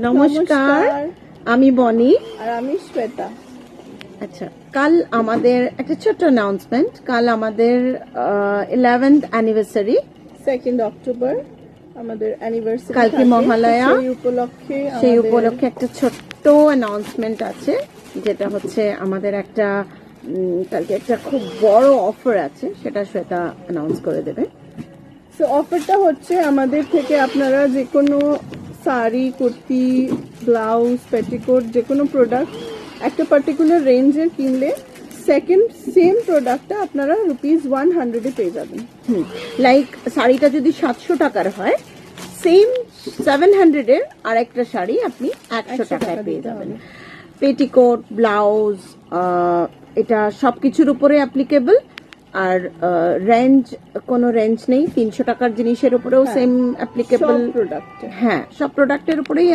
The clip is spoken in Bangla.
নমস্কার, আমি বনি আর আমি শ্বেতা। আচ্ছা, কাল আমাদের একটা ছোট্ট অ্যানাউন্সমেন্ট। কাল আমাদের 11th অ্যানিভার্সারি, 2nd অক্টোবর আমাদের অ্যানিভার্সারি। কালকে মহালয়া, সেই উপলক্ষে একটা ছোট্ট অ্যানাউন্সমেন্ট আছে, যেটা হচ্ছে আমাদের একটা কালকে একটা খুব বড় অফার আছে, সেটা শ্বেতা অ্যানাউন্স করে দেবে। সো অফারটা হচ্ছে আমাদের থেকে আপনারা যে কোনো শাড়ি, কুর্তি, ব্লাউজ, পেটিকোট, যে কোনো প্রোডাক্ট একটা পার্টিকুলার রেঞ্জের কিনলে সেকেন্ড সেম প্রোডাক্টটা আপনারা ₹100 পেয়ে যাবেন। লাইক শাড়িটা যদি 700 টাকার হয়, সেম 700 এর আর একটা শাড়ি আপনি 100 টাকায় পেয়ে যাবেন। পেটিকোট, ব্লাউজ, এটা সবকিছুর উপরে অ্যাপ্লিকেবল। আর রেঞ্জ, কোনো রেঞ্জ নেই, 300 টাকার জিনিসের উপরেও সেম অ্যাপ্লিকেবল। প্রোডাক্ট, হ্যাঁ, সব প্রোডাক্টের উপরেই